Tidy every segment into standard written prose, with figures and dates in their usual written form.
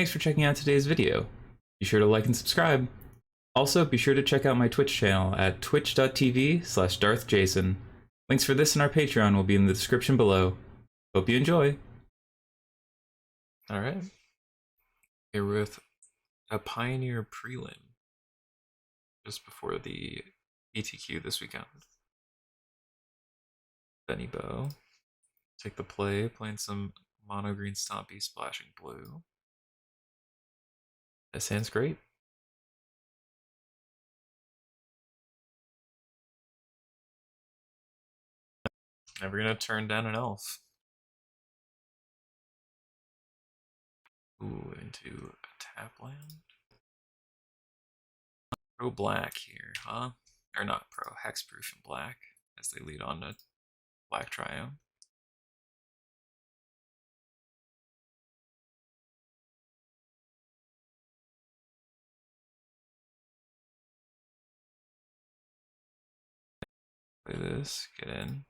Thanks for checking out today's video. Be sure to like and subscribe. Also, be sure to check out my Twitch channel at twitch.tv/DarthJason. Links for this and our Patreon will be in the description below. Hope you enjoy. Alright. Here with a Pioneer Prelim. Just before the ETQ this weekend. Mtgo. Take the play, playing some mono green Stompy, splashing blue. This hand's great. Never gonna turn down an elf. Ooh, into a tap land. Pro black here, huh? Or not pro, hexproof and black as they lead on to black trio. Play this, get in.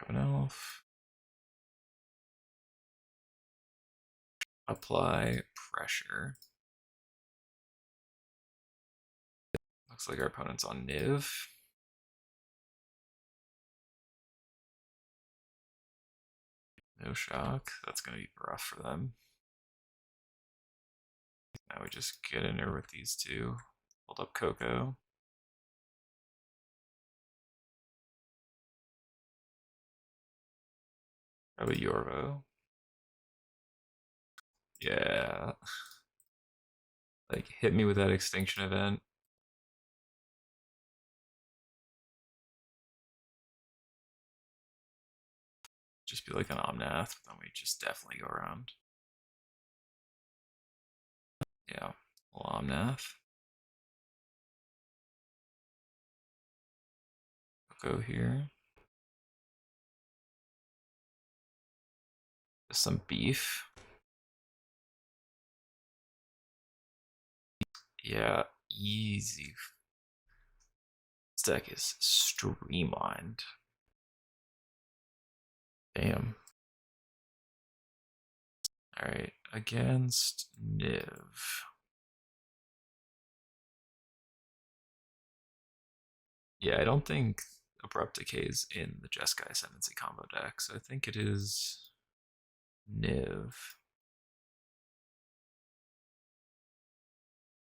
Grab an elf. Apply pressure. Looks like our opponent's on Niv. No shock. That's going to be rough for them. Now we just get in there with these two. Hold up Coco. Grab a Yorvo. Yeah. Like, hit me with that extinction event. Just be like an Omnath, but then we just definitely go around. Yeah, Omnath. Go here. Some beef. Yeah, easy. This deck is streamlined. Damn. Alright, against Niv. Yeah, I don't think Abrupt Decay is in the Jeskai Ascendancy combo deck, so I think it is Niv.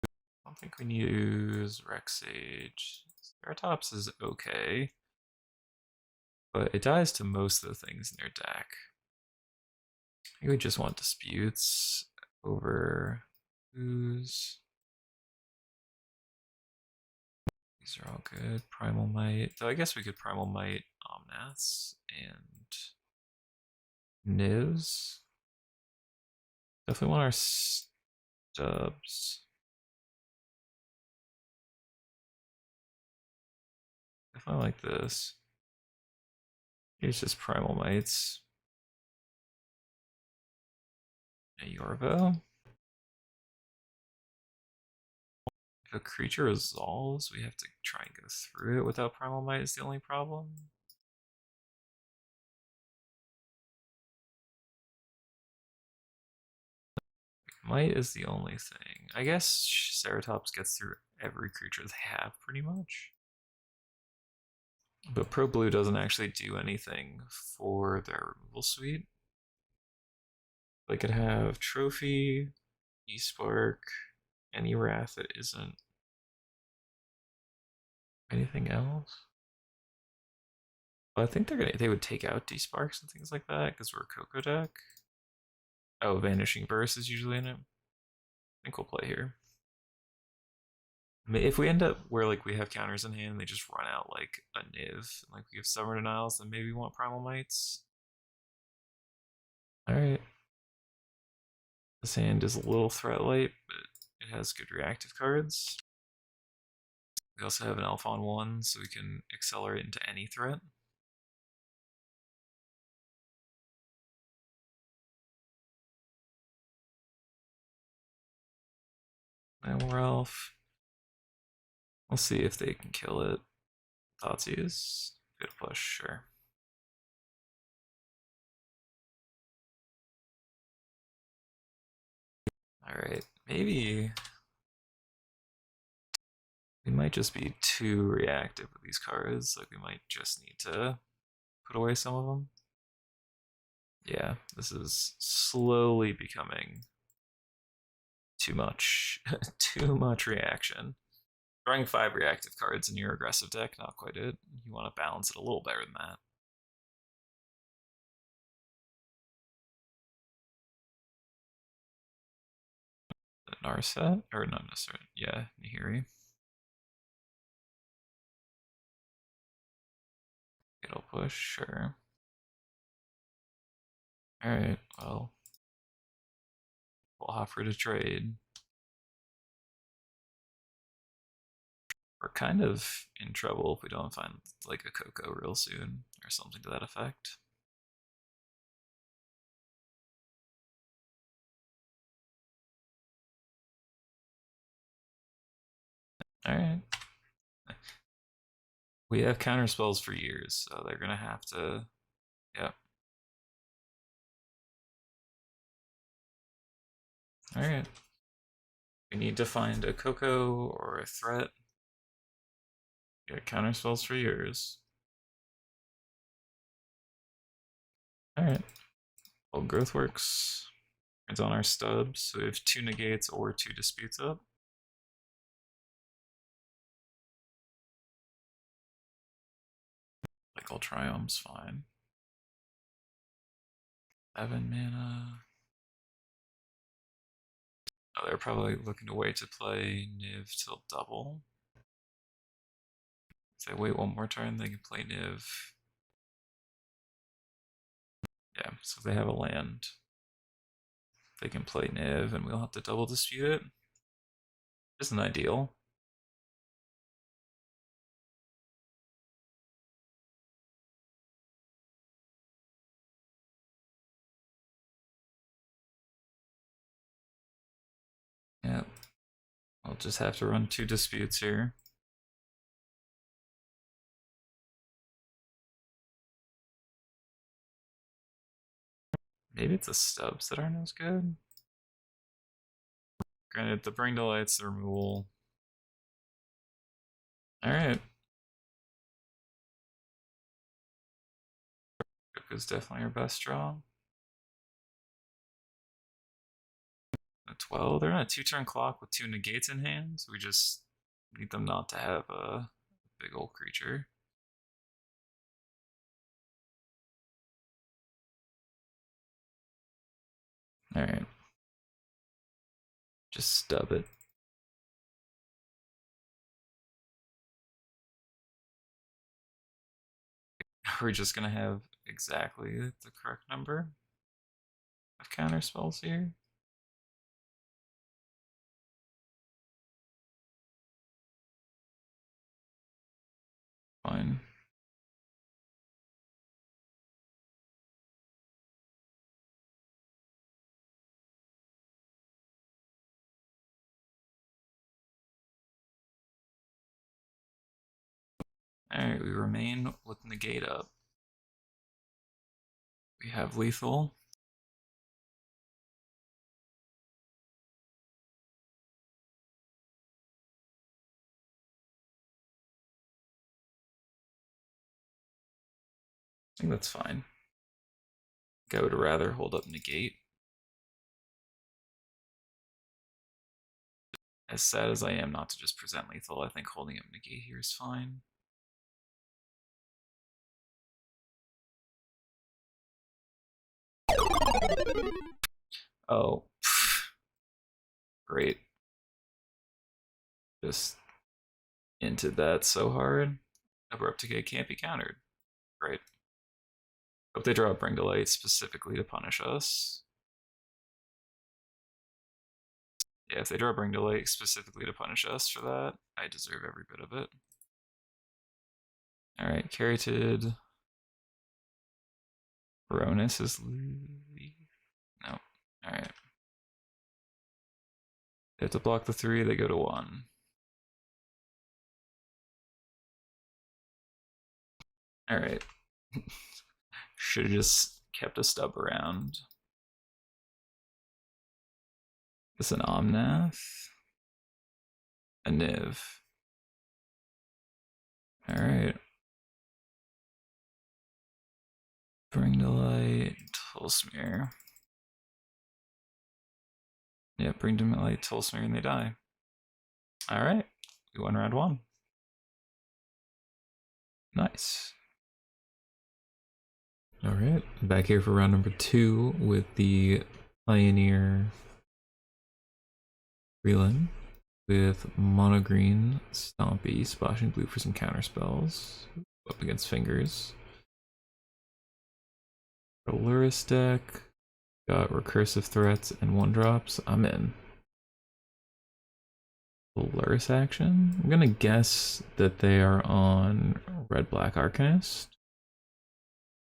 I don't think we use Rex Sage. Ceratops is okay, but it dies to most of the things in your deck. I think we just want disputes over who's. These are all good. Primal Might. Though I guess we could Primal Might Omnaths and Nivs. Definitely want our stubs. Definitely like this. Here's just Primal Mights. A Yorvo. If a creature resolves, we have to try and go through it without Primal Might is the only problem. Might is the only thing. I guess Ceratops gets through every creature they have, pretty much. But Pro Blue doesn't actually do anything for their removal suite. They could have Trophy, E-Spark, any Wrath that isn't anything else. Well, I think they would take out D-Sparks and things like that because we're a Coco deck. Oh, Vanishing Burst is usually in it. I think we'll play here. If we end up where like we have counters in hand, they just run out like a Niv, like we have Summer Denials, then maybe we want Primal Mights. Alright. This hand is a little threat light, but it has good reactive cards. We also have an Elf on 1, so we can accelerate into any threat. And we're Elf. We'll see if they can kill it. Thoughtseize. Good push, sure. Alright, maybe we might just be too reactive with these cards. Like, we might just need to put away some of them. Yeah, this is slowly becoming too much. Too much reaction. Drawing 5 reactive cards in your aggressive deck, not quite it. You want to balance it a little better than that. Narset? Or not necessarily. Yeah, Nihiri. It'll push, sure. Alright, well. We'll offer to trade. We're kind of in trouble if we don't find like a Coco real soon or something to that effect. Alright. We have counterspells for years, so they're gonna have to. Yep. Alright. We need to find a Coco or a threat. Get counterspells for years. Alright. Well, growth works. It's on our stubs, so we have 2 negates or 2 disputes up. Like, I'll triumph's fine. 7 mana. Oh, they're probably looking to wait to play Niv till double. If they wait one more turn, they can play Niv. Yeah, so if they have a land, they can play Niv, and we'll have to double dispute it. Isn't ideal. Yeah, I'll just have to run 2 disputes here. Maybe it's the stubs that aren't as good. Granted, the bring to light's the removal. Alright. Is definitely our best draw. A 12. They're on a 2-turn clock with 2 negates in hand, so we just need them not to have a big old creature. Alright. Just stub it. We're just gonna have exactly the correct number of counter spells here. Fine. Alright, we remain with negate up. We have lethal. I think that's fine. I would rather hold up negate. As sad as I am not to just present lethal, I think holding up negate here is fine. Oh. Great. Just into that so hard. Abrupt decay can't be countered. Great. Hope they draw a Bring to Light specifically to punish us. Yeah, if they draw a Bring to Light specifically to punish us for that, I deserve every bit of it. Alright, Carroted. Baroness is no. Alright. They have to block the 3, they go to 1. Alright. Should have just kept a stub around. It's an Omnath. A Niv. Alright. Bring to light, Tolsmere. Yeah, bring to light, Tolsmere, and they die. Alright, we won round 1. Nice. Alright, back here for round number 2 with the Pioneer Prelim with mono green, Stompy, splashing blue for some counterspells. Up against Fingers. Luris deck. Got recursive threats and 1-drops. I'm in. Luris action. I'm gonna guess that they are on red-black Arcanist.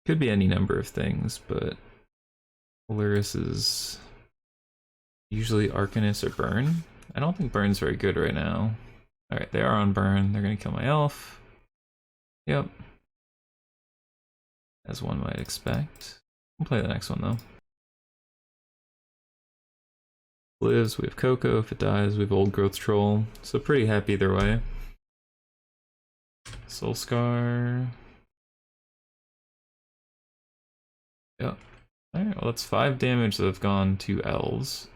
Could be any number of things, but Luris is usually Arcanist or Burn. I don't think Burn's very good right now. Alright, they are on Burn. They're gonna kill my elf. Yep. As one might expect. We'll play the next one though. Lives, we have Coco. If it dies, we have Old Growth Troll. So pretty happy either way. Soul Scar. Yep. Alright, well that's 5 damage that have gone to elves.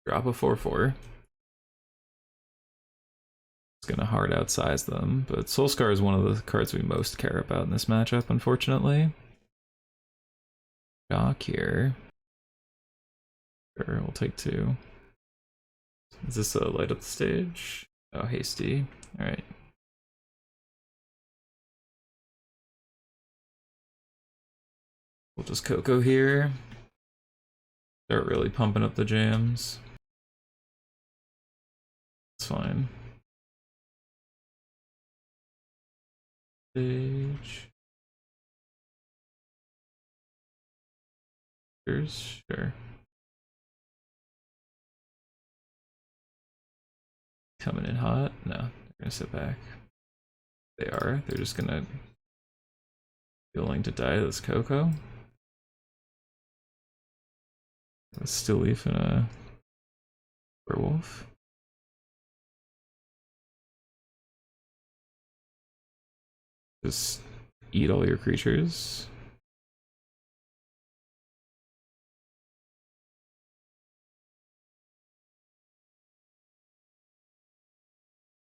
Drop a 4/4. It's gonna hard outsize them, but Soul Scar is one of the cards we most care about in this matchup, unfortunately. Shock here. Sure, we'll take 2. Is this a light up the stage? Oh, hasty. Alright. We'll just Coco here. Start really pumping up the jams. It's fine. Stage. Sure. Coming in hot? No, they're gonna sit back. They are. They're just gonna be willing to die to this Coco. A Still Leaf and a Werewolf. Just eat all your creatures.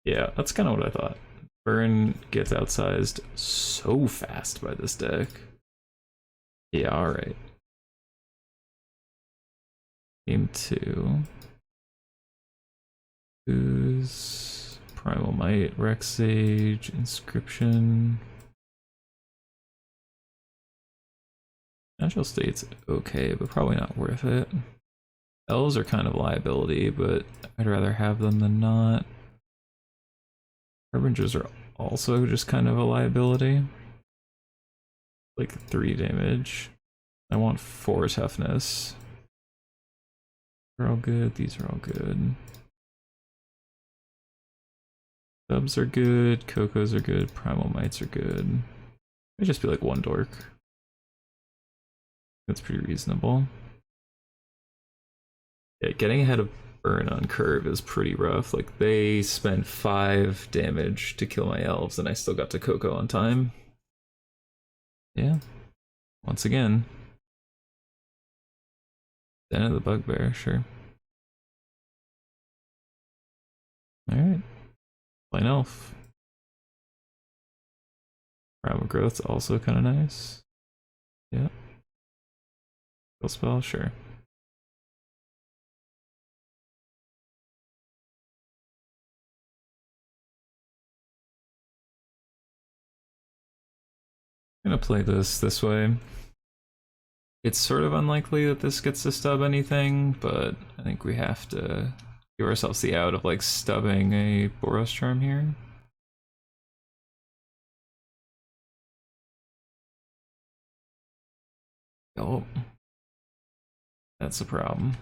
Yeah, that's kind of what I thought. Burn gets outsized so fast by this deck. Yeah, alright. Game 2. Who's Primal Might, Rex Sage, Inscription. Natural State's okay, but probably not worth it. Elves are kind of a liability, but I'd rather have them than not. Harbingers are also just kind of a liability. Like 3 damage. I want 4 toughness. They're all good, these are all good. Subs are good, Cocos are good, Primal Mites are good. It'd just be like 1 dork. That's pretty reasonable. Yeah, getting ahead of Burn on curve is pretty rough. Like, they spent 5 damage to kill my elves, and I still got to Coco on time. Yeah. Once again. Den of the Bugbear, sure. Alright. Plain elf. Primal Growth's also kind of nice. Yeah. Kill spell, sure. I'm gonna play this way. It's sort of unlikely that this gets to stub anything, but I think we have to give ourselves the out of like stubbing a Boros Charm here. Oh, that's a problem.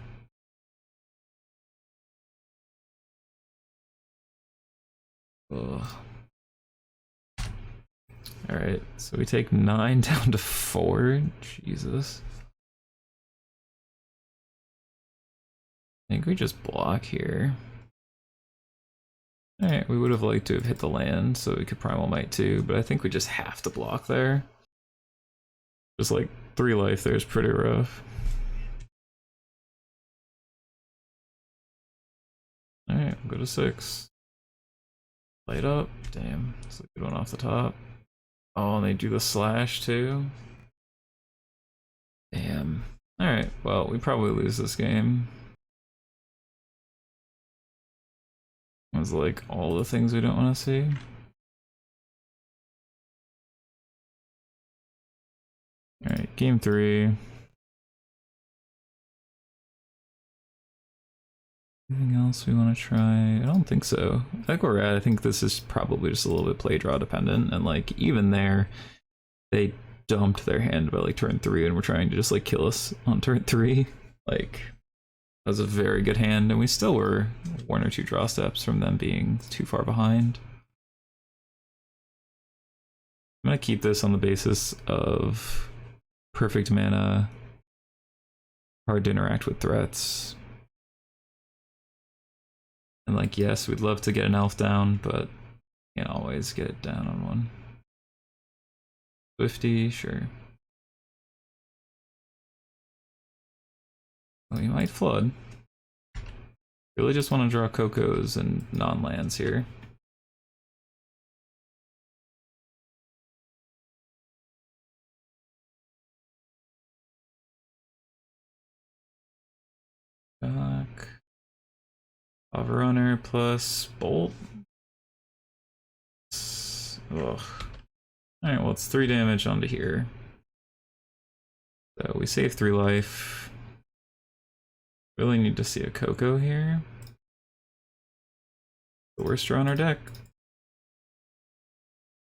Ugh. Alright, so we take 9 down to 4. Jesus. I think we just block here. Alright, we would have liked to have hit the land so we could Primal Might too, but I think we just have to block there. Just like 3 life there is pretty rough. Alright, we'll go to 6. Light up. Damn, it's a good one off the top. Oh, and they do the slash too. Damn. Alright, well, we probably lose this game. It was like all the things we don't want to see. Alright, game 3. Anything else we want to try? I don't think so. I think we're at. I think this is probably just a little bit play draw dependent, and like even there, they dumped their hand by like turn 3, and we're trying to just like kill us on turn 3. Like that was a very good hand, and we still were 1 or 2 draw steps from them being too far behind. I'm gonna keep this on the basis of perfect mana, hard to interact with threats. And like, yes, we'd love to get an elf down, but can't always get it down on one. 50, sure. Well, you might flood. Really just want to draw Cocos and non-lands here. Back. Runner plus Bolt. Ugh. Alright, well, it's 3 damage onto here. So we save 3 life. Really need to see a Coco here. The worst draw on our deck.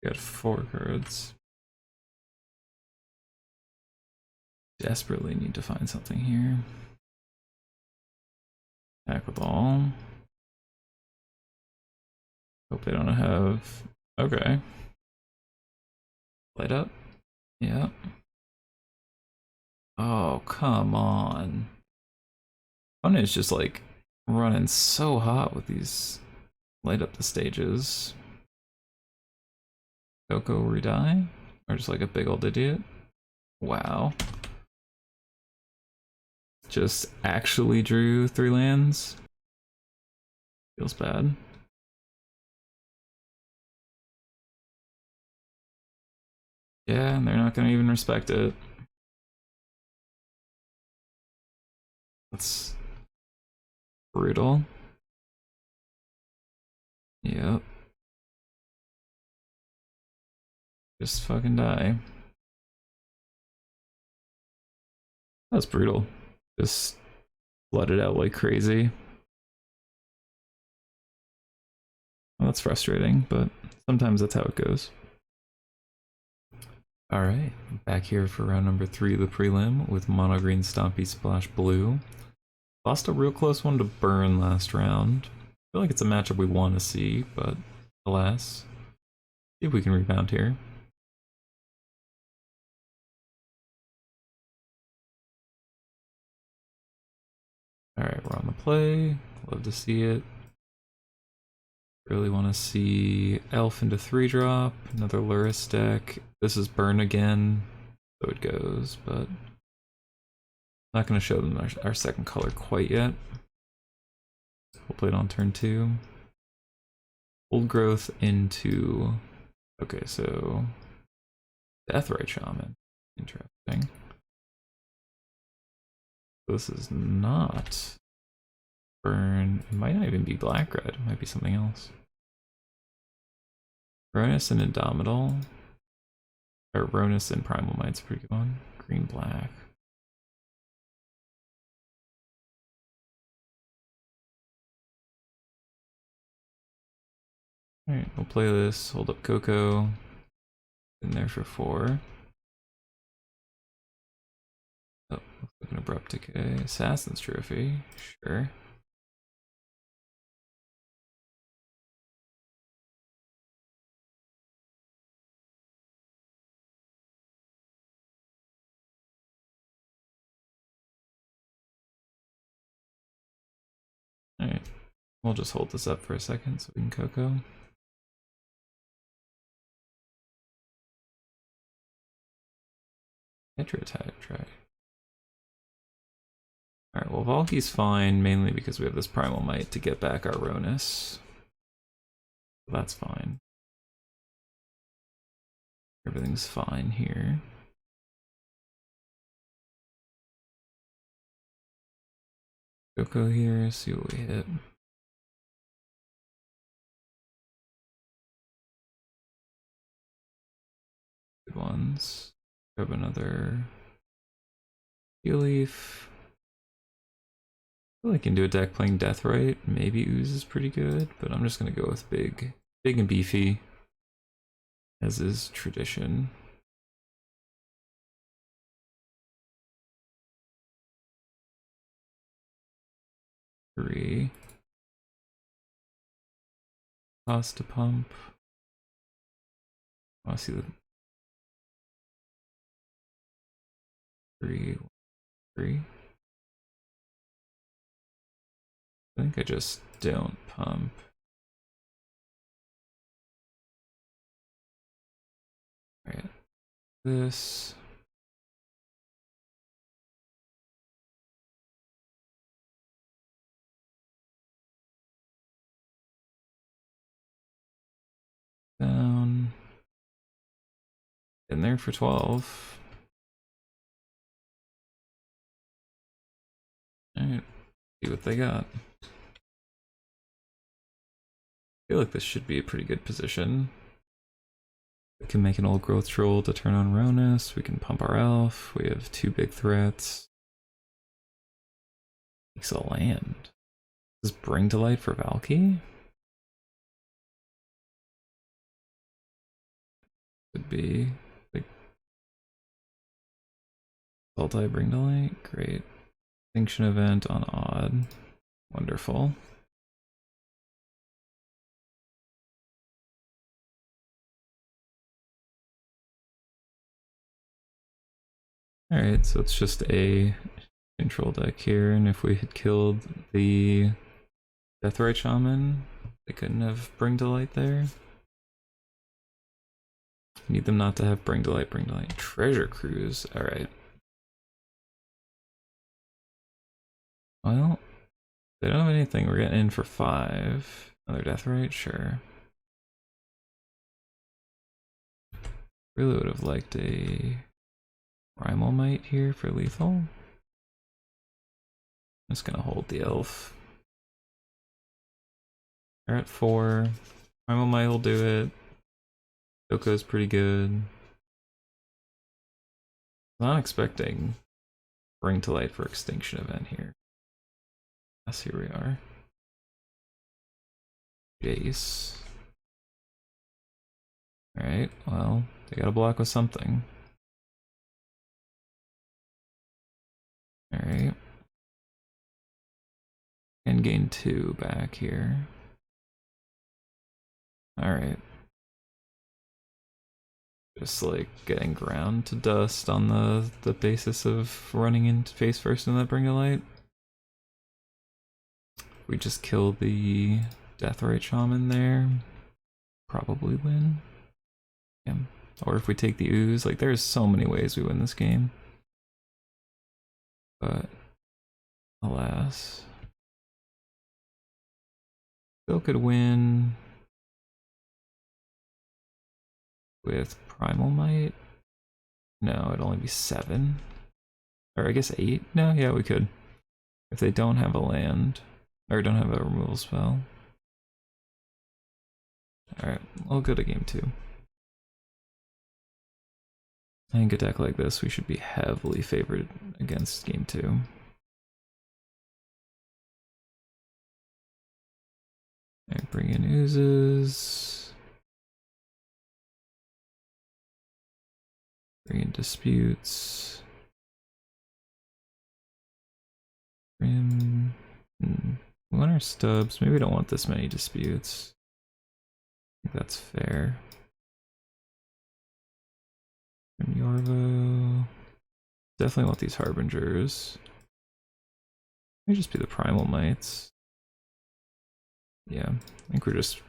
We got 4 cards. Desperately need to find something here. Attack with all. Hope they don't have. Okay. Light up. Yeah. Oh, come on. Opponent is just like running so hot with these light up the stages. Coco redie? Or just like a big old idiot? Wow. Just actually drew 3 lands. Feels bad. Yeah, and they're not gonna even respect it. That's brutal. Yep. Just fucking die. That's brutal. Just let it out like crazy. Well, that's frustrating, but sometimes that's how it goes. Alright, back here for round number 3 of the prelim with mono green Stompy splash blue. Lost a real close one to burn last round. I feel like it's a matchup we want to see, but alas. See if we can rebound here. Alright, we're on the play. Love to see it. Really want to see Elf into 3-drop, another Luris deck. This is burn again, so it goes, but not going to show them our second color quite yet. We'll play it on turn 2. Old growth into. Okay, so Deathrite Shaman. Interesting. This is not burn. It might not even be black red. It might be something else. Ronus and Indomitable. Or Ronus and Primal Might's a pretty good one. Green black. Alright, we'll play this. Hold up Coco. In there for 4. Oh, looks like an Abrupt Decay. Assassin's Trophy. Sure. Alright, we'll just hold this up for a second so we can Coco. Hydro attack, try. Alright, well Valky's fine, mainly because we have this Primal Might to get back our Ronus. So that's fine. Everything's fine here. Coco here, see what we hit. Good ones. Grab another Heal Leaf. I feel like I can do a deck playing Deathrite. Maybe Ooze is pretty good, but I'm just gonna go with big and beefy, as is tradition. Three. Toss to pump. I want to see the three. I think I just don't pump. Alright. This. Down. In there for 12. Alright. See what they got. I feel like this should be a pretty good position. We can make an old growth troll to turn on Ronus. We can pump our elf. We have 2 big threats. Takes a land. Does Bring to Light for Valky? Could be. Like, multi Bring to Light? Great. Extinction event on odd. Wonderful. Alright, so it's just a control deck here, and if we had killed the Deathrite Shaman, they couldn't have Bring to Light there. Need them not to have Bring to Light, Treasure Cruise, alright. Well, they don't have anything, we're getting in for 5. Another Deathrite, sure. Really would have liked a Primal Might here for lethal. I'm just gonna hold the elf. They're at 4. Primal Might will do it. Coco's pretty good. Not expecting Bring to Light for Extinction event here. Yes, here we are. Jace. Alright, well, they gotta block with something. Alright. And gain 2 back here. Alright. Just like getting ground to dust on the basis of running into face first and that Bring to Light. We just kill the Deathrite Shaman there. Probably win. Yeah. Or if we take the Ooze, like there's so many ways we win this game. But alas. Still could win with Primal Might. No, it'd only be 7. Or I guess 8? No, yeah, we could. If they don't have a land. Or don't have a removal spell. Alright, I'll go to game 2. I think a deck like this, we should be heavily favored against game 2. Alright, bring in Oozes. Bring in Disputes. Bring in... We want our stubs. Maybe we don't want this many disputes. I think that's fair. And Yorvo. Definitely want these Harbingers. May just be the Primal Mites. Yeah, I think we're just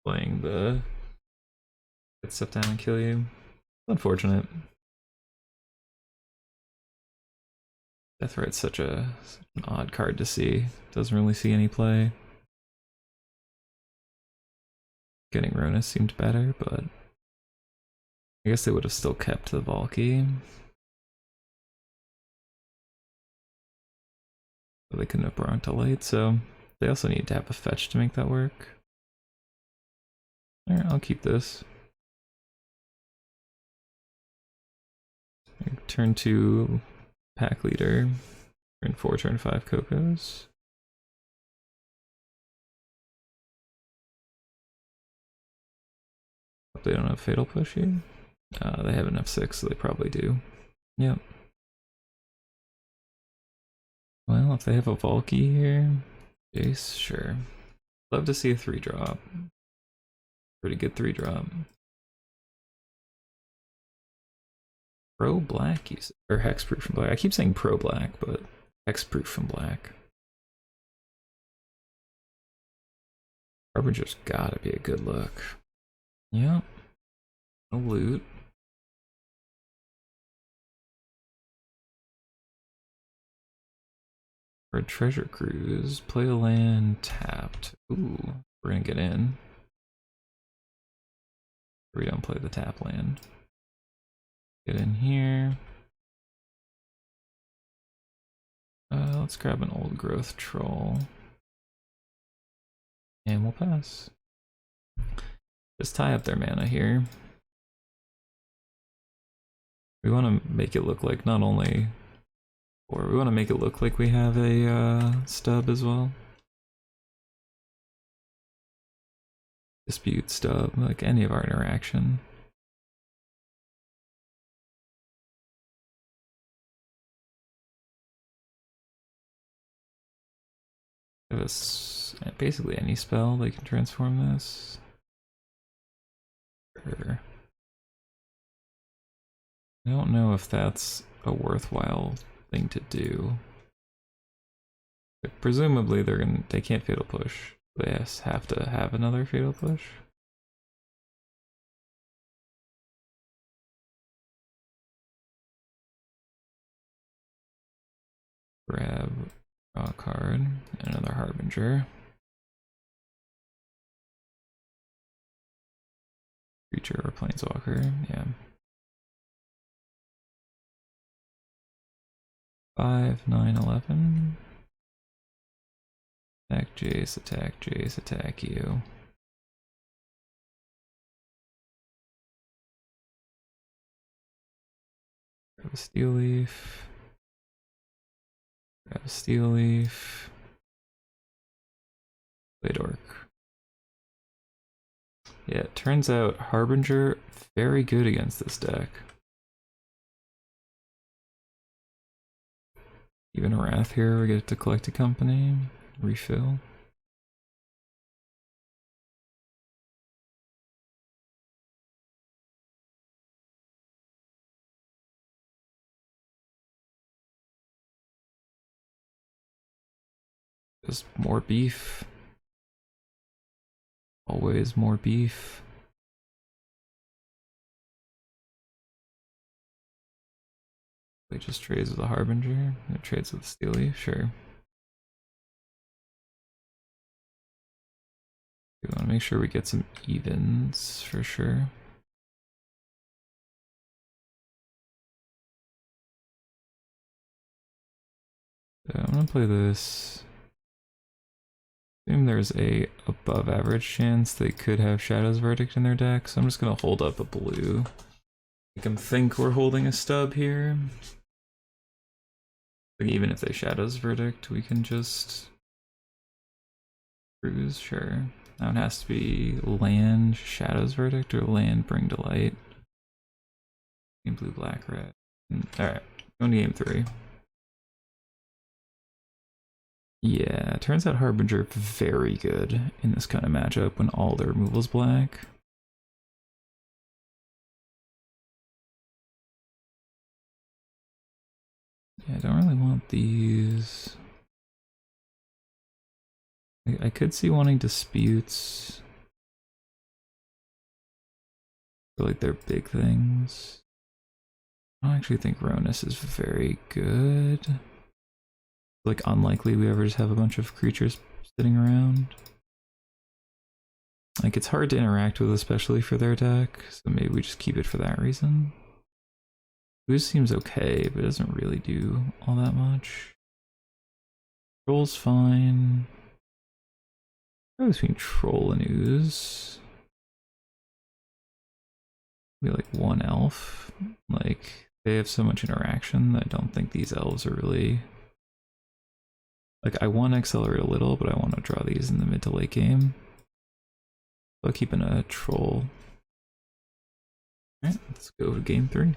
playing the get stuff down and kill you. Unfortunate. Deathrite's such an odd card to see. Doesn't really see any play. Getting Ronus seemed better, but I guess they would have still kept the Valky. But they couldn't have brought to light, so they also need to have a fetch to make that work. Alright, I'll keep this. Turn 2 pack leader. Turn 4, turn 5 Cocos. They don't have Fatal Push here. They have an F6, so they probably do. Yep. Well, if they have a Valky here, Jace, sure. Love to see a 3-drop. Pretty good 3-drop. Pro black, or hexproof from black. I keep saying pro black, but hexproof from black. Harbinger's gotta be a good look. Yep. No loot. For a treasure cruise, play a land tapped. Ooh, we're gonna get in. We don't play the tap land. Get in here. Let's grab an old growth troll. And we'll pass. Just tie up their mana here. We want to make it look like not only, or we want to make it look like we have a stub as well. Dispute stub, like any of our interaction. Basically any spell they can transform this. Sure. I don't know if that's a worthwhile thing to do. But presumably they can't fatal push. They have to have another fatal push. Grab draw a card, another Harbinger. Creature or Planeswalker, yeah. 5, 9, 11. Attack Jace, attack you. Grab a Steel Leaf. Grab a Steel Leaf. Play Dork. Yeah, it turns out Harbinger very good against this deck. Even a Wrath here, we get to collect a company, refill. Just more beef. Always more beef. It just trades with a Harbinger. It trades with Steel Leaf, sure. We want to make sure we get some evens for sure. So I'm gonna play this. Assume there's a above average chance they could have Shadow's Verdict in their deck, so I'm just gonna hold up a blue. Make them think we're holding a stub here. Like even if they Shadow's Verdict, we can just cruise, sure. Now it has to be land Shadow's Verdict or land Bring to Light. Green, blue, black, red. Alright, going to game 3. Yeah, turns out Harbinger very good in this kind of matchup when all their removal's black. Yeah, I don't really want these. I could see wanting disputes for like their big things. I don't actually think Ronus is very good. Like unlikely we ever just have a bunch of creatures sitting around. Like it's hard to interact with, especially for their deck, so maybe we just keep it for that reason. Ooze seems okay, but it doesn't really do all that much. Troll's fine. I was between Troll and Ooze. Maybe like one elf. Like, they have so much interaction that I don't think these elves are really... Like, I want to accelerate a little, but I want to draw these in the mid to late game. So I'll keep in a Troll. Alright, let's go to game 3.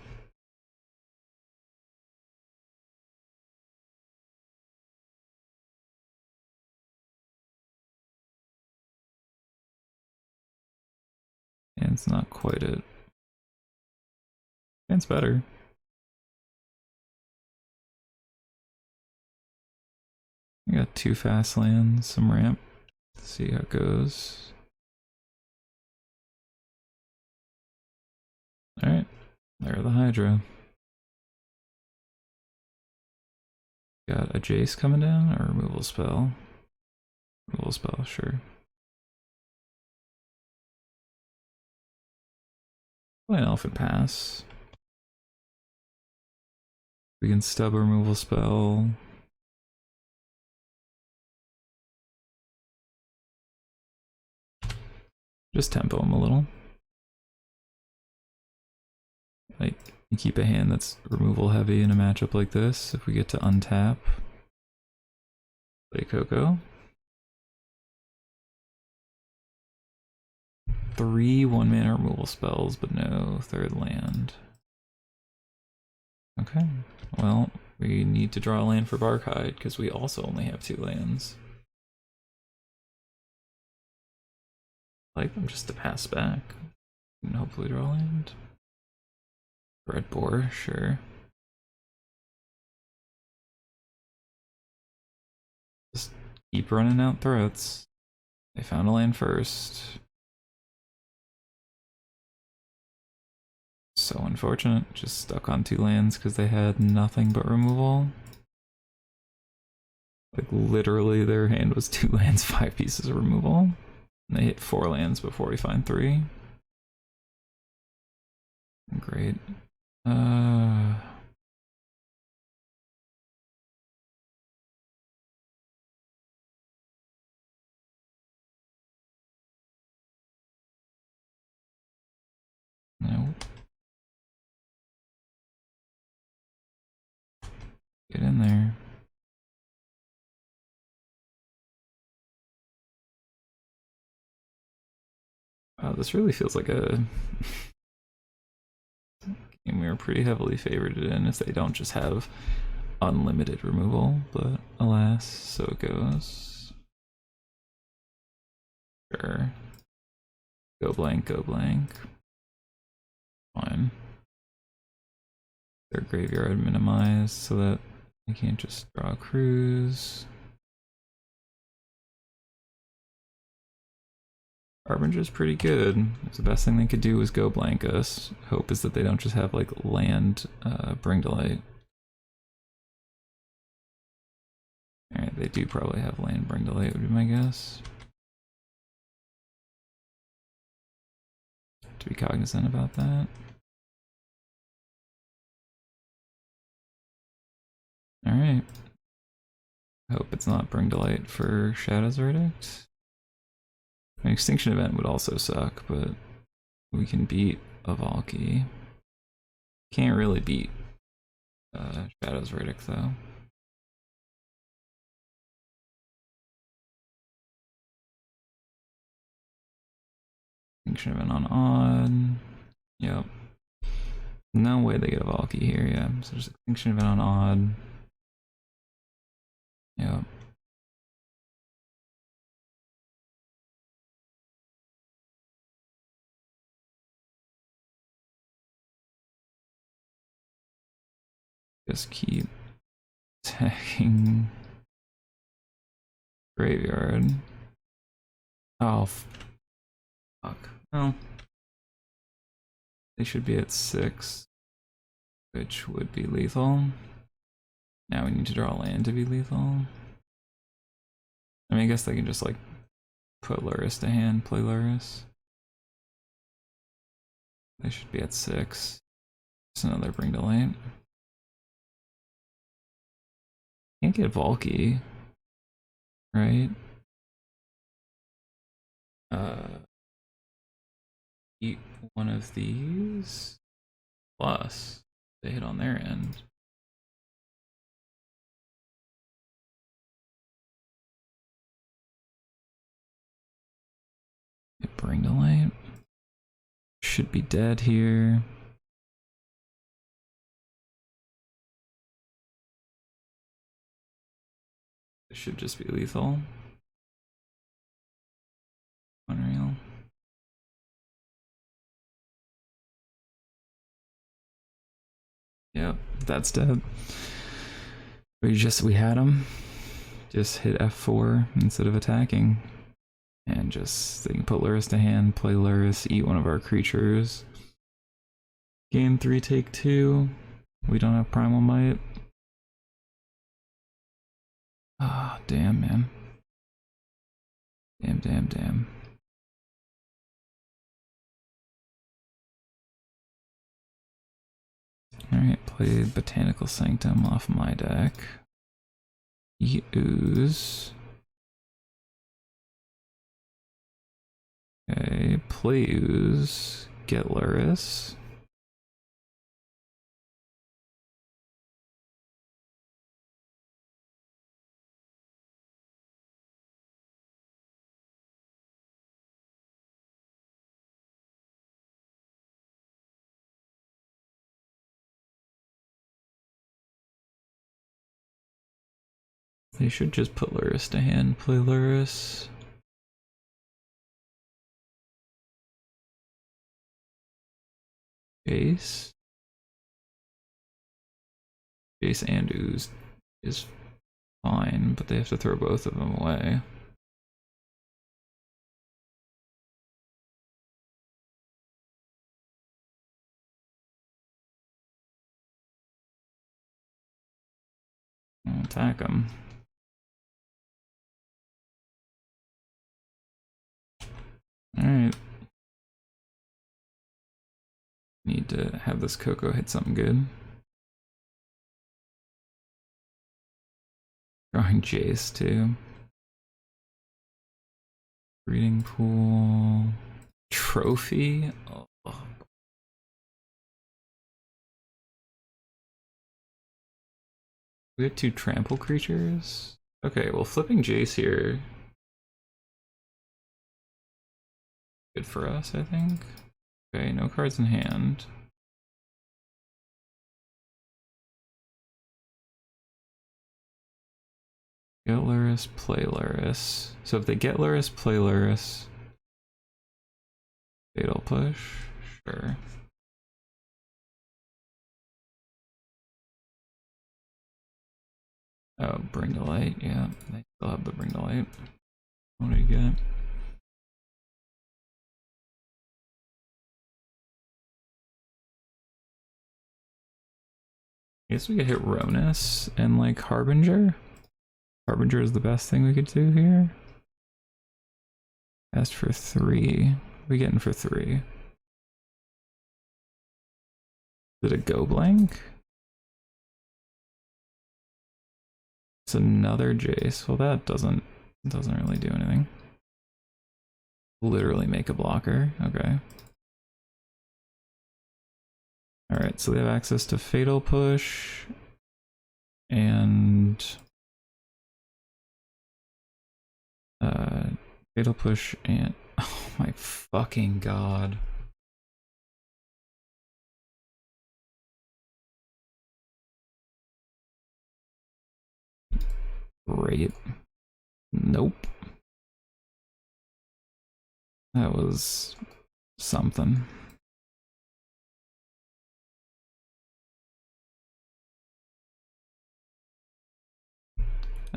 And it's not quite it. And it's better. I got 2 fast lands, some ramp. Let's see how it goes. Alright, there are the Hydra. Got a Jace coming down, or removal spell? Removal spell, sure. Play an Elfin Pass. We can stub a removal spell. Just tempo him a little. Like, you keep a hand that's removal heavy in a matchup like this. If we get to untap, play Coco. 3 1-mana removal spells, but no 3rd land. Okay, well, we need to draw a land for Barkhide, because we also only have 2 lands. Like them just to pass back and hopefully draw land. Red Boar, sure. Just keep running out threats. They found a land first. So unfortunate, just stuck on 2 lands because they had nothing but removal. Like literally their hand was 2 lands, 5 pieces of removal. And they hit 4 lands before we find 3. Great. No. Get in there. Wow, this really feels like a game we were pretty heavily favored in if they don't just have unlimited removal, but alas, so it goes. Sure. Go blank, go blank. Fine. Their graveyard minimized so that I can't just draw a cruise. Harbinger's pretty good. The best thing they could do is go blank us. Hope is that they don't just have like land bring to light. Alright, they do probably have land bring to light would be my guess. To be cognizant about that. Alright. Hope it's not bring to light for Shadow's Verdict. An extinction event would also suck, but we can beat a Valky. Can't really beat Shadow's Verdict though. Extinction event on odd. Yep. No way they get a Valky here, yeah. So there's extinction event on odd. Yep. Just keep attacking graveyard. Oh, fuck. Well, they should be at 6, which would be lethal. Now we need to draw land to be lethal. I mean, I guess they can just like put Luris to hand, play Luris. They should be at 6. It's another bring to light. Can't get Valky, right? Eat one of these. Plus, they hit on their end. Bring to light. Should be dead here. It should just be lethal. Unreal. Yep, that's dead. We had him. Just hit F4 instead of attacking. And just, they can put Luris to hand, play Luris, eat one of our creatures. Gain 3, take 2. We don't have Primal Might. Ah, oh, damn, man. Damn. Alright, played Botanical Sanctum off my deck. Ooze. Okay, play Ooze. Get Luris. They should just put Luris to hand, play Luris. Jace. Jace and Ooze is fine, but they have to throw both of them away. I'll attack them. Alright. Need to have this Coco hit something good. Drawing Jace too. Breeding pool. Trophy? Oh. We have 2 trample creatures? Okay, well flipping Jace here. Good for us, I think. Okay, no cards in hand. Get Luris, play Luris. So if they get Luris, play Luris. Fatal push? Sure. Oh, bring to light, yeah. They still have the bring to light. What do you get? I guess we could hit Ronus and like Harbinger. Harbinger is the best thing we could do here. Asked for 3. What are we getting for 3? Is it a go blank? It's another Jace. Well, that doesn't really do anything. Literally make a blocker. Okay. Alright, so they have access to Fatal Push and Fatal Push and oh my fucking god. Great. Nope. That was something.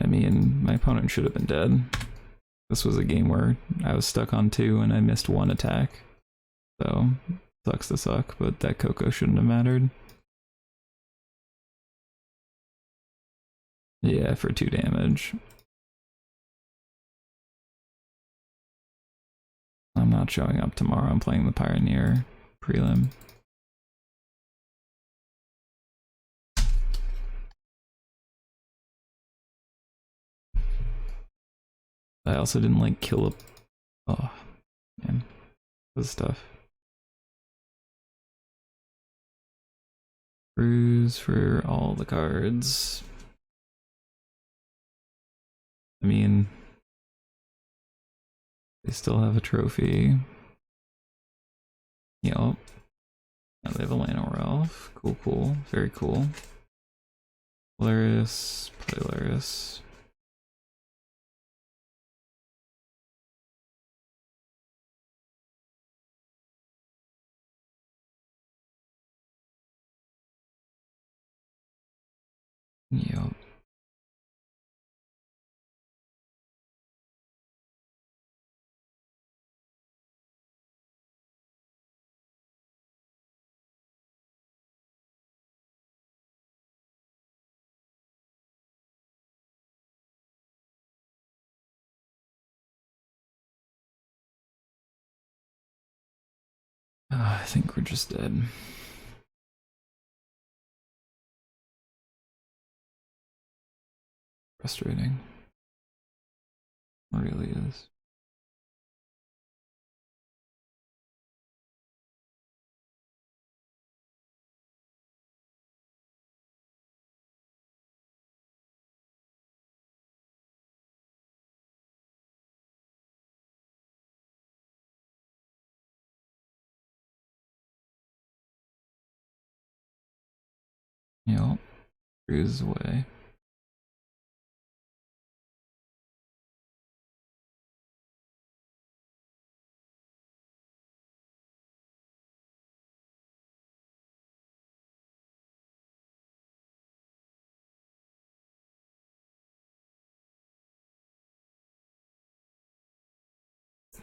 I mean, my opponent should have been dead. This was a game where I was stuck on 2 and I missed 1 attack. So, sucks to suck, but that Coco shouldn't have mattered. Yeah, for 2 damage. I'm not showing up tomorrow. I'm playing the Pioneer prelim. I also didn't like kill a... Oh, man. This stuff. Cruise for all the cards. I mean... They still have a trophy. Yep. Now they have a Lano Ralph. Cool, cool. Very cool. Polaris. Polaris. Yep. I think we're just dead. Frustrating. It really is. Yep. Cruise away.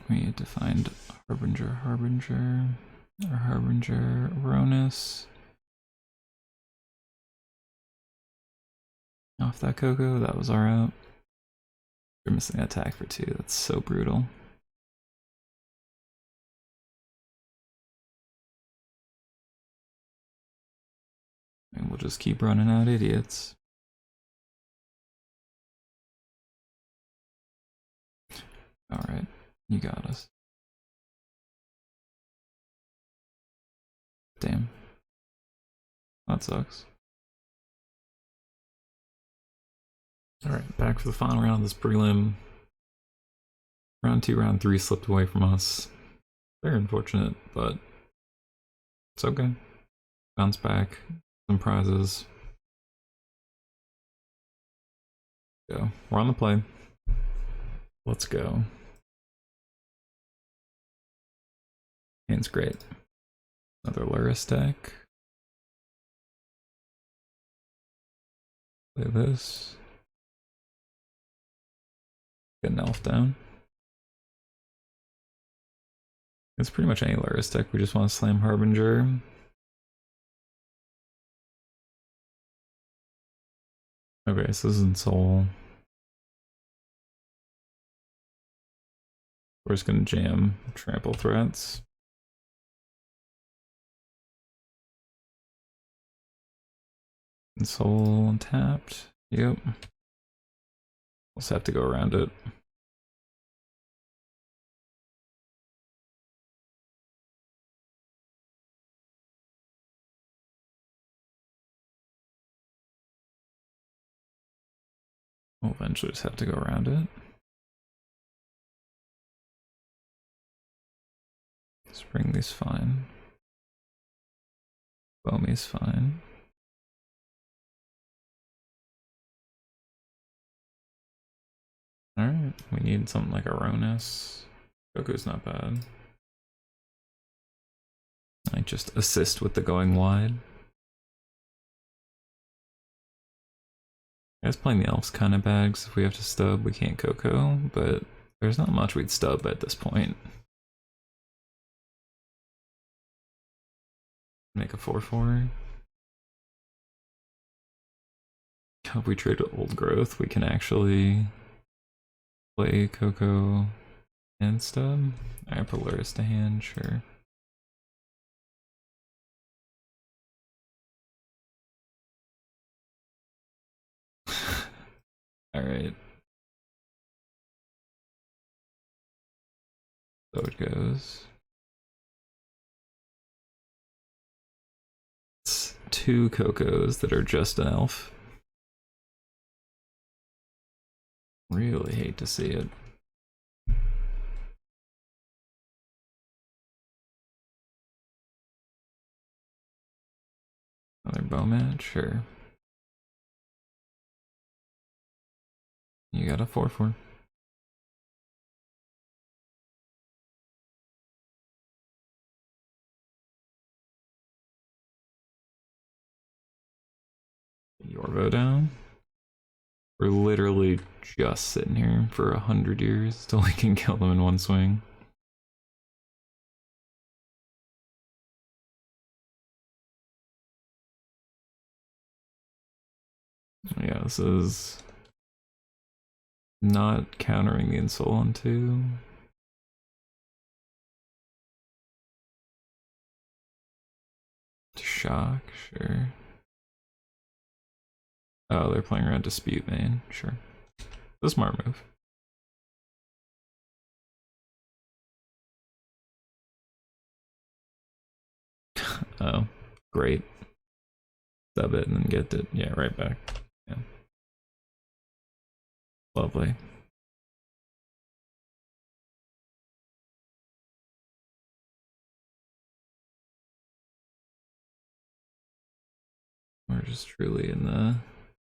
We need to find Harbinger, or Harbinger, Ronus. Off that Coco, that was our out. We're missing an attack for 2, that's so brutal. And we'll just keep running out idiots. Alright, you got us. Damn. That sucks. Alright, back for the final round of this prelim. Round 2, round 3 slipped away from us. Very unfortunate, but it's okay. Bounce back, some prizes. Go. We're on the play. Let's go. Hand's great. Another Luris deck. Play this. Get an elf down. It's pretty much any Luris deck. We just want to slam Harbinger. Okay, so this is in Soul. We're just gonna jam trample threats. And Soul untapped. Yep. We'll just have to go around it. We'll eventually just have to go around it. Springly's fine. Bomey's fine. Alright, we need something like a Ronus. Goku's not bad. I just assist with the going wide. I guess playing the elf's kind of bad, because if we have to stub, we can't Coco, but There's not much we'd stub at this point. Make a 4/4. If we trade old growth, we can actually play Coco and stub. I put Luris to hand, sure. Alright. So it goes. It's 2 Cocos that are just an elf. Really hate to see it. Another Bowmat, sure. You got a 4/4. Yorvo down. We're literally just sitting here for 100 years till we can kill them in one swing. Yeah, this is not countering the insult on 2. Shock, sure. Oh, they're playing around dispute, man. Sure. The smart move. Oh, great. Sub it and then get it. Yeah, right back. Yeah. Lovely. We're just truly in the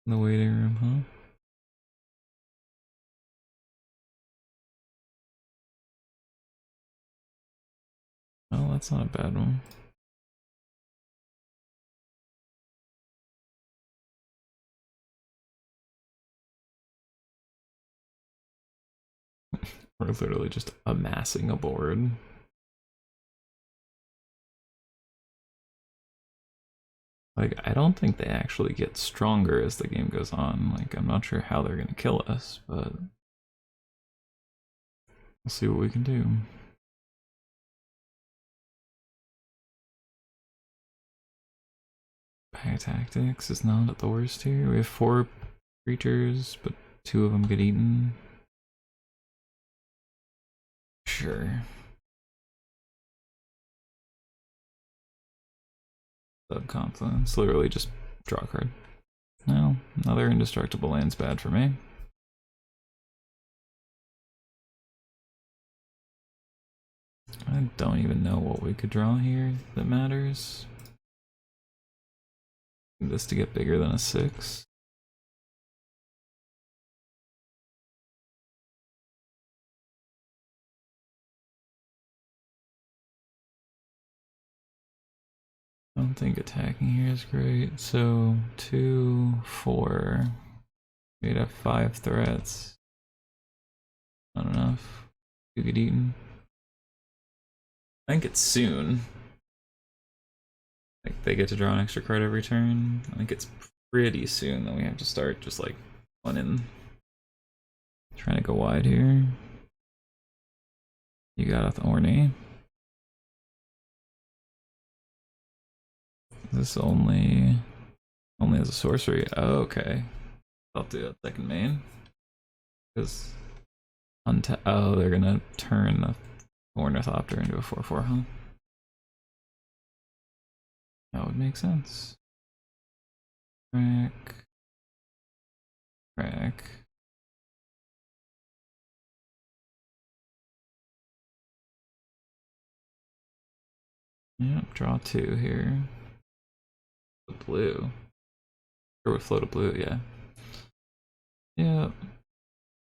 waiting room, huh? Well, that's not a bad one. We're literally just amassing a board. Like, I don't think they actually get stronger as the game goes on. Like, I'm not sure how they're gonna kill us, but we'll see what we can do. Tactics is not at the worst here. We have 4 creatures, but 2 of them get eaten. Sure. Subconfluence. Literally just draw a card. No, another indestructible land's bad for me. I don't even know what we could draw here that matters. This to get bigger than a 6. I don't think attacking here is great. So 2, 4. We'd have 5 threats. Not enough. You get eaten. I think it's soon. Like they get to draw an extra card every turn. I think it's pretty soon that we have to start just like one in. Trying to go wide here. You got a Thorny. This only has a sorcery. Oh, okay. I'll do a second main. Because oh, they're gonna turn the Ornithopter into a 4/4, huh? That would make sense. Crack. Crack. Yep, draw 2 here. The blue. Or would float a blue, yeah. Yep.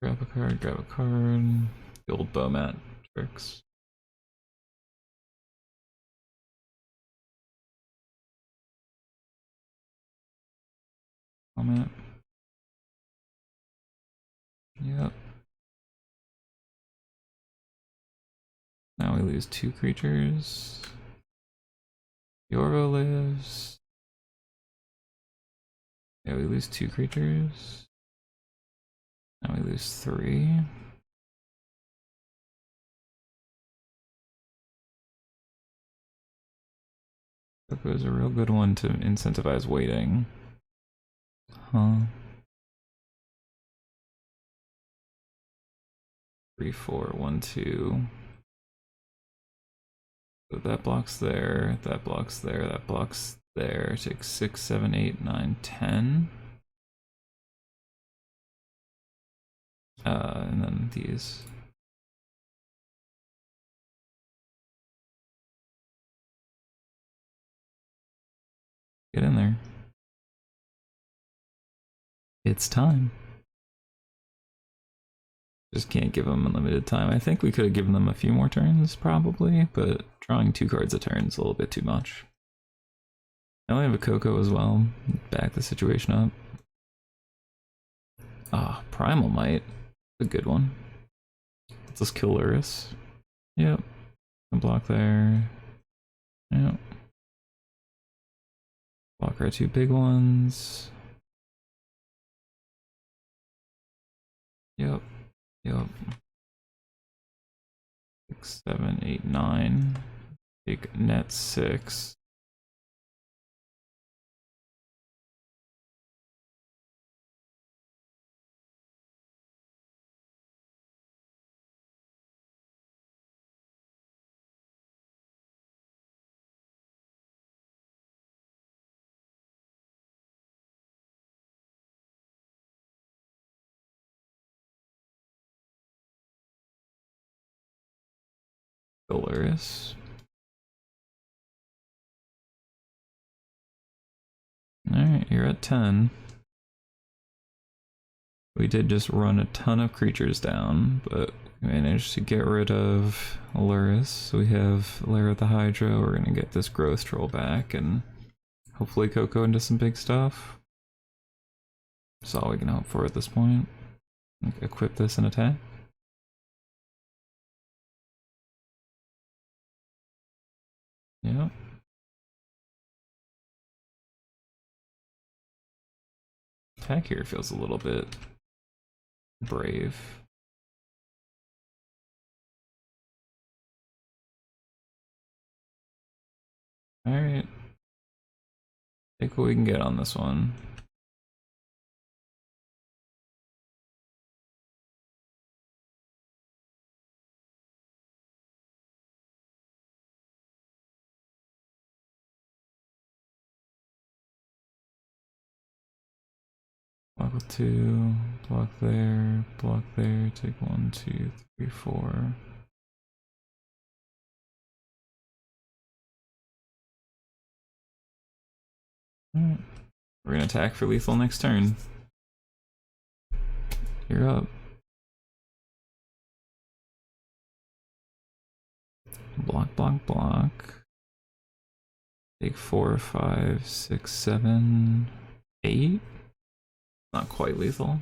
Grab a card, grab a card. The old Bowmat tricks. Bowmat. Yep. lose 2 creatures. Yorvo lives. Yeah, we lose 2 creatures. Now we lose 3. Coco is a real good one to incentivize waiting. Huh. 3, 4, 1, 2. So that blocks there, that blocks there, that blocks there. Take 6, 7, 8, 9, 10. And then these. Get in there. It's time. Just can't give them unlimited time. I think we could have given them a few more turns, probably, but drawing 2 cards a turn is a little bit too much. I only have a Coco as well. Back the situation up. Ah, Primal Might. A good one. Let's just kill Luris. Yep. And block there. Yep. Block our 2 big ones. Yep. Yep. 6, 7, 8, 9. Take net 6. Hilarious. Alright, you're at 10. We did just run a ton of creatures down, but we managed to get rid of Luris. So we have Lair of the Hydra. We're gonna get this growth troll back and hopefully Coco into some big stuff. That's all we can hope for at this point. Equip this and attack. Yep. Attack here feels a little bit brave. Alright. Take what we can get on this one. Block with 2, block there, take 1, 2, 3, 4. Alright. We're gonna attack for lethal next turn. You're up. Block, block, block. Take 4, 5, 6, 7, 8. Not quite lethal.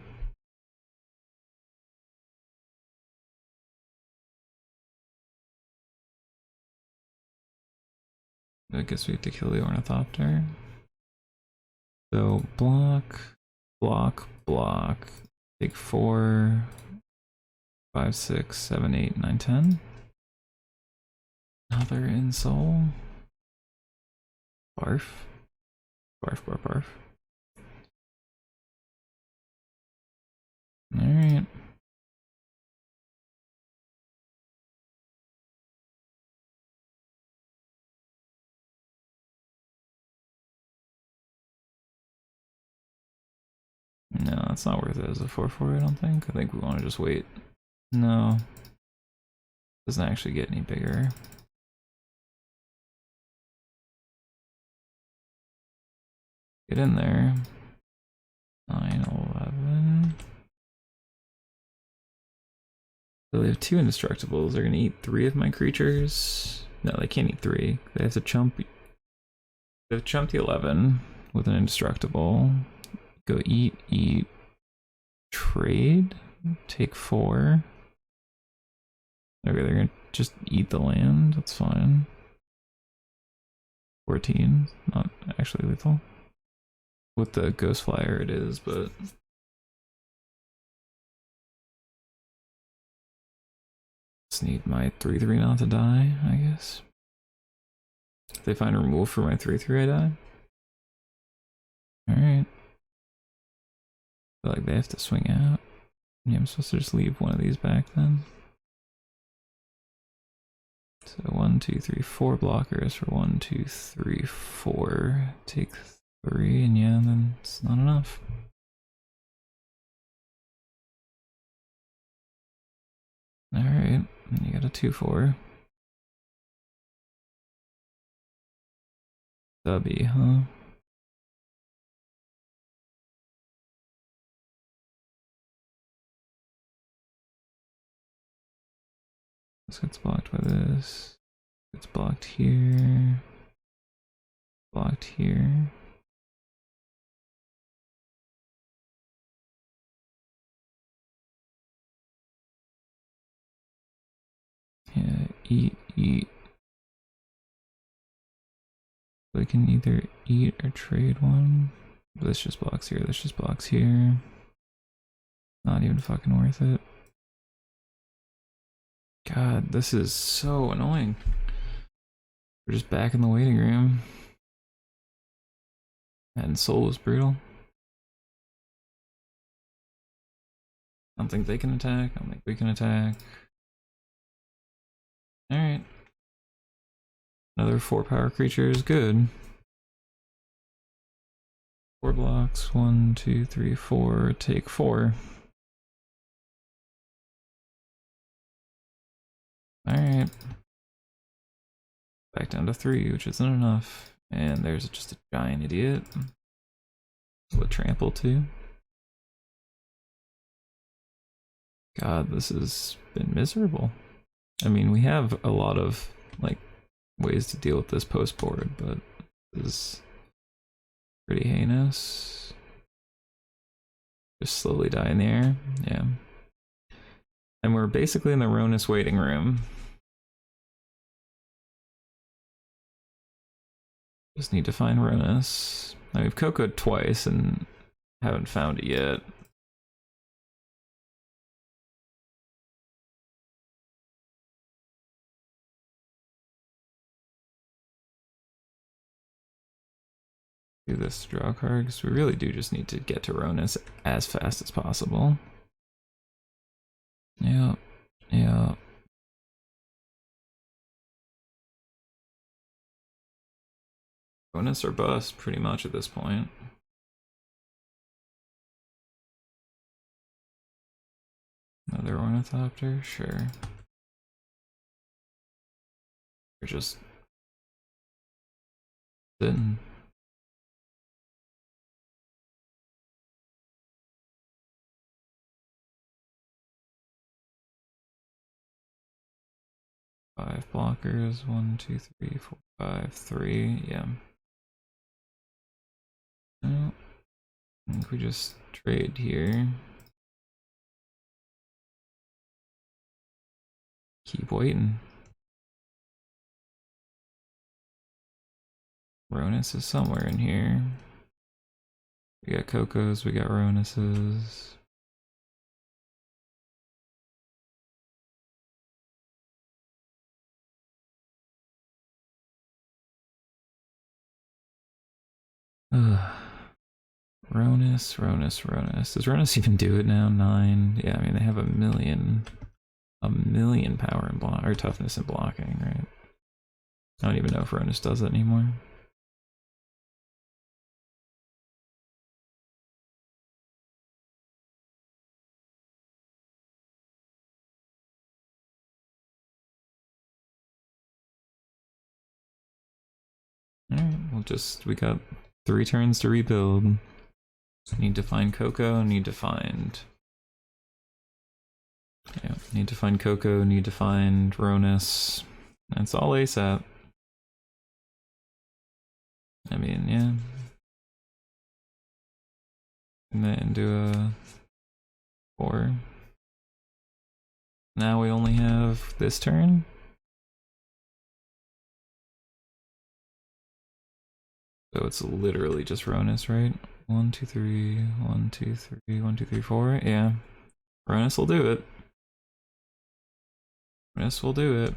I guess we have to kill the Ornithopter. So block, block, block. Take 4, 5, 6, 7, 8, 9, 10. Another Insole. Barf. Barf, barf, barf. Alright. No, it's not worth it as a 4/4, I don't think. I think we want to just wait. No. Doesn't actually get any bigger. Get in there. 9, 11. So they have 2 indestructibles. They're gonna eat 3 of my creatures. No, they can't eat 3. They have to chump. They have to chump the 11 with an indestructible. Go eat, eat, trade. Take 4. Okay, they're gonna just eat the land, that's fine. 14, not actually lethal. With the Ghost Flyer it is, but... Just need my 3/3 not to die, I guess. If they find a removal for my 3/3 I die. Alright. Feel like they have to swing out. Yeah, I'm supposed to just leave one of these back then. So 1, 2, 3, 4 blockers for 1, 2, 3, 4. Take 3, and yeah, then it's not enough. Alright, you got a 2/4. Stubby, huh? This gets blocked by this. It's blocked here. Blocked here. Yeah, eat. So I can either eat or trade one. This just blocks here, this just blocks here. Not even fucking worth it. God, this is so annoying. We're just back in the waiting room. And Soul was brutal. I don't think they can attack. I don't think we can attack. Alright. Another 4 power creature is good. 4 blocks. 1, 2, 3, 4. Take 4. Alright. Back down to 3, which isn't enough. And there's just a giant idiot. With trample too. God, this has been miserable. I mean, we have a lot of like ways to deal with this post board, but this is pretty heinous. Just slowly die in the air. Yeah. And we're basically in the Ronus waiting room. Just need to find Ronus. Now we've Coco'd twice and haven't found it yet. Do this to draw a card, because we really do just need to get to Ronus as fast as possible. Yeah. Ronus or bust, pretty much at this point. Another Ornithopter, sure. We're just sitting. Five blockers. 1, 2, 3, 4, 5, 3. Yeah. No. I think we just trade here. Keep waiting. Ronus is somewhere in here. We got Cocos, we got Ronuses. Ronus. Does Ronus even do it now? 9. Yeah, I mean they have a million power and block or toughness and blocking, right? I don't even know if Ronus does it anymore. Alright, we got 3 turns to rebuild. Need to find Coco, need to find Coco, need to find Ronus. That's all ASAP. I mean, yeah. And then do a 4. Now we only have this turn. So it's literally just Ronus, right? 1, 2, 3, 1, 2, 3, 1, 2, 3, 4. Yeah. Ronus will do it. Ronus will do it.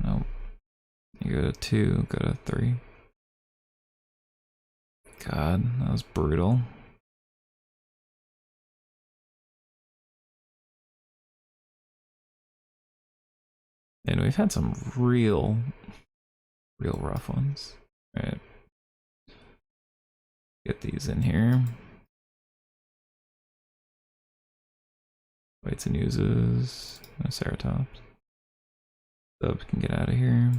No. You go to 2, go to 3. God, that was brutal. And we've had some real rough ones. All right. Get these in here. Whites and uses. No Ceratops. Sub can get out of here.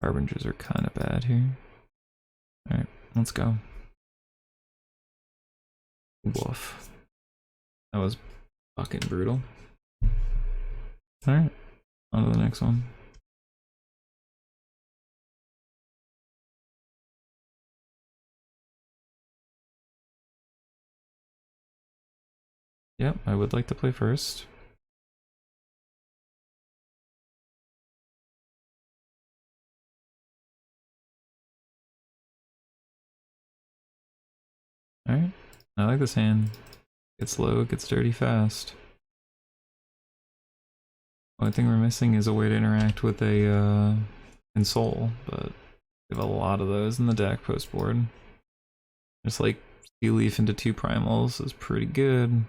Harbingers are kind of bad here. Alright, let's go. Woof. That was fucking brutal. Alright, on to the next one. Yep, I would like to play first. Alright, I like this hand. Gets low, gets dirty fast. Only thing we're missing is a way to interact with a Ensoul, but we have a lot of those in the deck post board. Just like Sea Leaf into 2 primals is pretty good.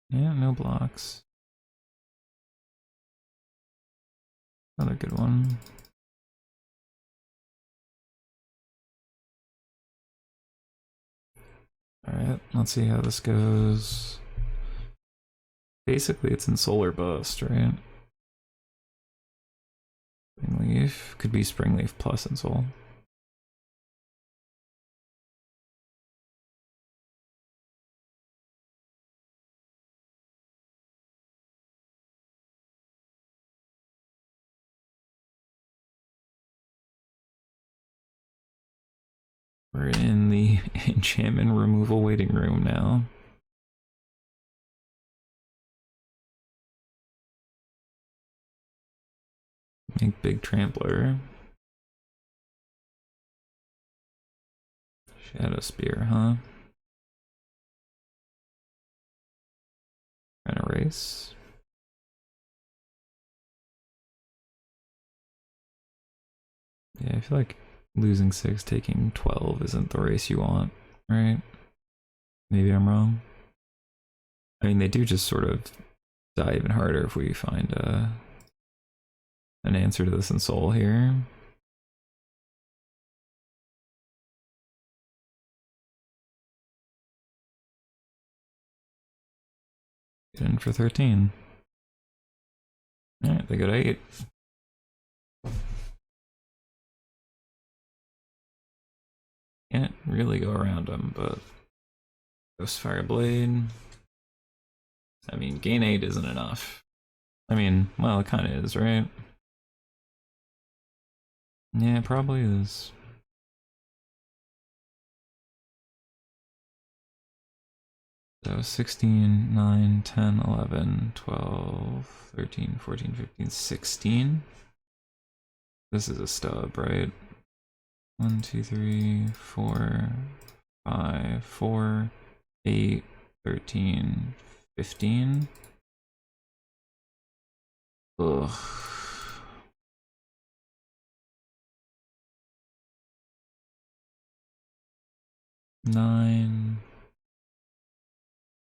Yeah, no blocks. Another good one. Alright, let's see how this goes. Basically, it's in Solar Bust, right? Springleaf. Could be Springleaf plus Ensoul. We're in the enchantment removal waiting room now. Make big trampler. Shadow Spear, huh? Trying to race. Yeah, I feel like losing 6, taking 12 isn't the race you want, right? Maybe I'm wrong. I mean, they do just sort of die even harder if we find an answer to this in Soul here. Get in for 13. Alright, they go to 8. Can't really go around them, but Ghostfire Blade. I mean, gain 8 isn't enough. I mean, well, it kind of is, right? Yeah, it probably is. So 16, 9, 10, 11, 12, 13, 14, 15, 16. This is a stub, right? 1, 2, 3, 4, 5, 4, 8, 13, 15. Ugh. Nine,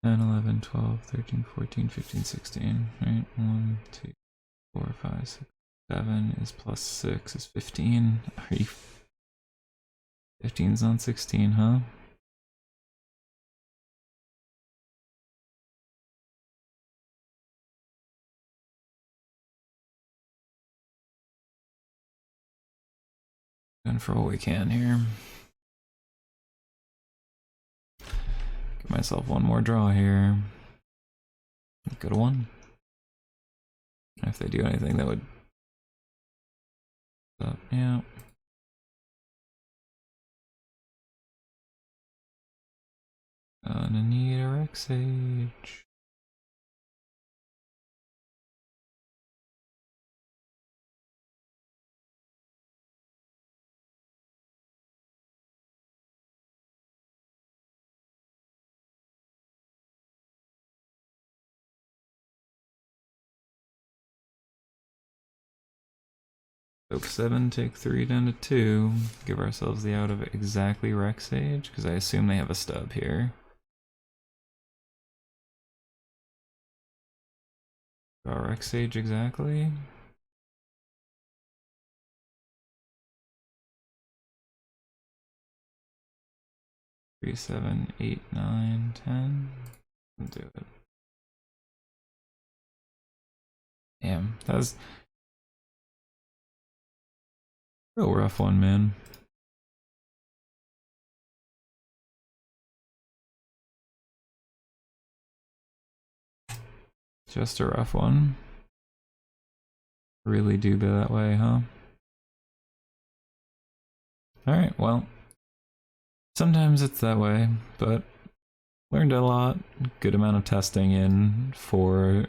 10, 11, 12, 13, 14, 15, 16. Right? 1, 2, 4, 5, 6, 7 is plus 6 is 15. Are you 15's on 16, huh? Done for all we can here. Give myself one more draw here. Go to 1. If they do anything that would Yeah. Gonna need a Rec Sage. Soak 7, take 3 down to 2. Give ourselves the out of exactly Rec Sage, because I assume they have a stub here. Draw Rec Sage exactly. Three, 7, 8, 9, 10. Do it. Damn, that was a real rough one, man. Just a rough one. Really do be that way, huh? Alright, well. Sometimes it's that way, but learned a lot. Good amount of testing in for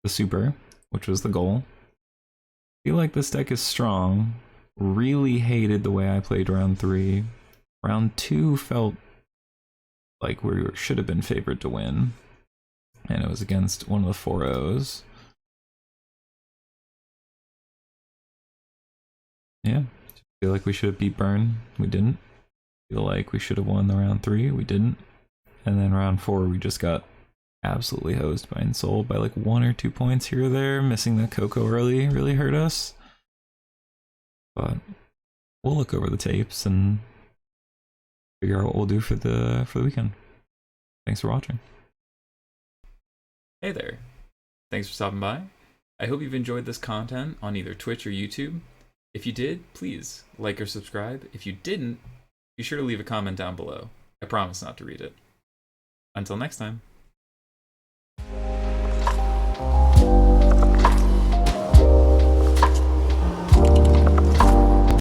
the super, which was the goal. Feel like this deck is strong. Really hated the way I played round 3. Round 2 felt like we should have been favored to win. And it was against one of the 4-0s. Yeah, feel like we should have beat Burn. We didn't. Feel like we should have won the round 3. We didn't. And then round 4, we just got absolutely hosed by Insole by like 1 or 2 points here or there. Missing the Coco early really hurt us. But we'll look over the tapes and figure out what we'll do for the weekend. Thanks for watching. Hey there. Thanks for stopping by. I hope you've enjoyed this content on either Twitch or YouTube. If you did, please like or subscribe. If you didn't, be sure to leave a comment down below. I promise not to read it. Until next time.